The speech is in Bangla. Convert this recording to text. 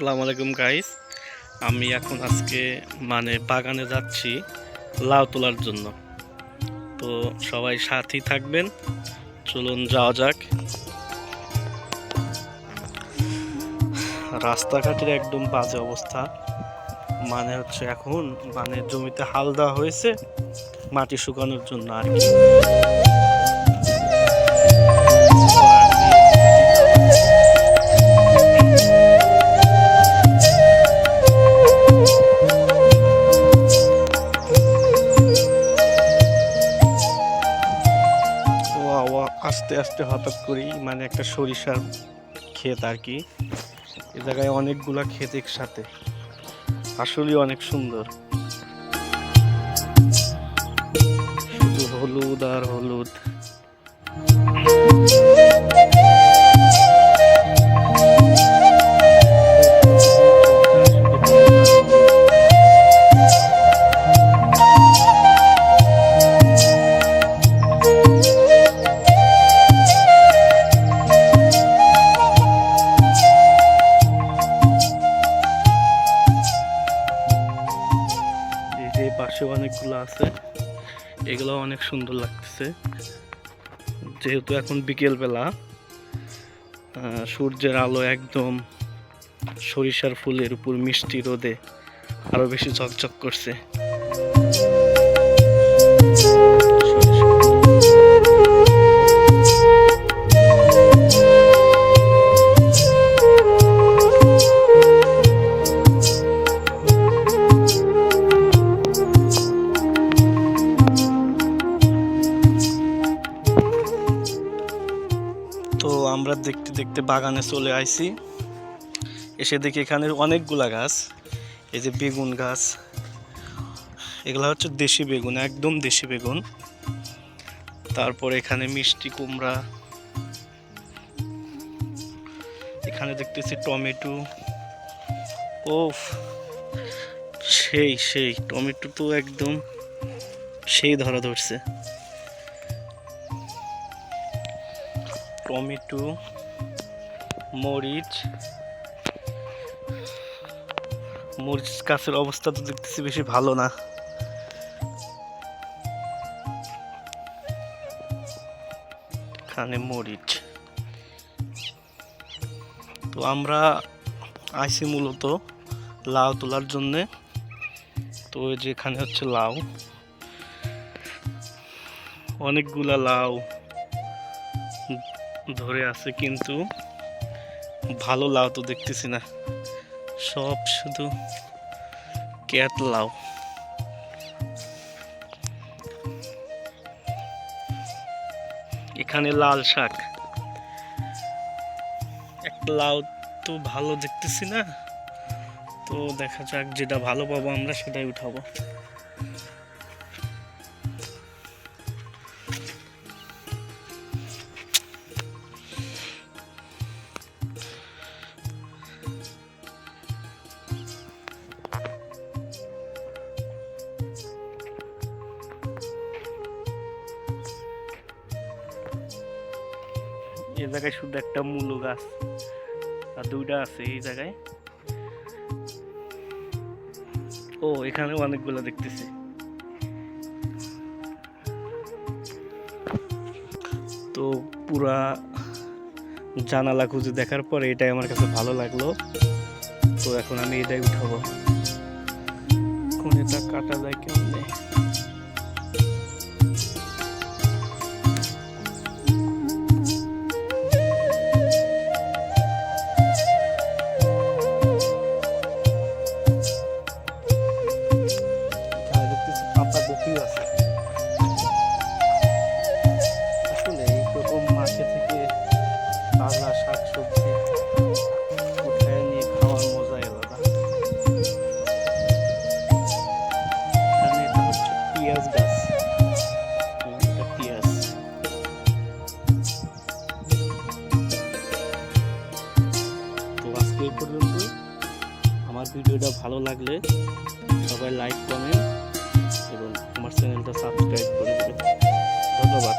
আসসালামু আলাইকুম গাইস। আমি এখন আজকে বাগানে যাচ্ছি লাউ তোলার জন্য। তো সবাই সাথেই থাকবেন, চলুন যাওয়া যাক। রাস্তাঘাটের একদম বাজে অবস্থা। এখন জমিতে হাল দেওয়া হয়েছে মাটি শুকানোর জন্য আর কি। আস্তে আস্তে হঠাৎ করেই একটা সরিষার ক্ষেত আর কি। এ জায়গায় অনেকগুলা ক্ষেত একসাথে, আসলে অনেক সুন্দর, শুধু হলুদ আর হলুদ। পাশে অনেকগুলো আছে, এগুলো অনেক সুন্দর লাগতেছে। যেহেতু এখন বিকেল বেলা, সূর্যের আলো একদম সরিষার ফুলের উপর মিষ্টি রোদে আরো বেশি ঝকঝক করছে। তো আমরা দেখতে দেখতে বাগানে চলে আইছি। এসে দেখি এখানে অনেকগুলা গাছ। এই যে বেগুন গাছ, এগুলা হচ্ছে দেশি বেগুন, একদম দেশি বেগুন। তারপর এখানে মিষ্টি কুমড়া, এখানে দেখতেছি টমেটো। ও সেই সেই টমেটো তো একদম সেই ধরা ধরছে। টমেটো, মরিচ গাছের অবস্থা তো দেখতেছি বেশি ভালো না। এখানে মরিচ। তো আমরা আইছি মূলত লাউ তোলার জন্যে। তো যেখানে হচ্ছে লাউ, অনেকগুলা লাউ ধরে আছে, কিন্তু ভালো লাউ তো দেখতেছি না, সব শুধু ক্যাট লাউ। এখানে লাল শাক, একটা লাউ তো ভালো দেখতেছি না। তো দেখা যাক, যেটা ভালো পাবো আমরা সেটাই উঠাবো। এই জায়গায় শুধু একটা মূলো গাছ আর দুইটা আছে এই জায়গায়। ও এখানে অনেকগুলো দেখতেছি। তো পুরা জানালা খুঁজে দেখার পরে এটাই আমার কাছে ভালো লাগলো। তো এখন আমি এটাই উঠাবো। কোন এটা কাটা যায় কেমনে? আসলে এইরকম মাঠে থেকে তাজা শাকসবজি উঠায় নিয়ে খাওয়ার মজাই আলাদা। এখানে এটা হচ্ছে পেঁয়াজ গাছ, এটা পেঁয়াজ। তো আজকে এই পর্যন্তই। আমার ভিডিওটা ভালো লাগলে সবাই লাইক, কমেন্ট এবং আমার চ্যানেলটা সাবস্ক্রাইব করে দেবেন। ধন্যবাদ।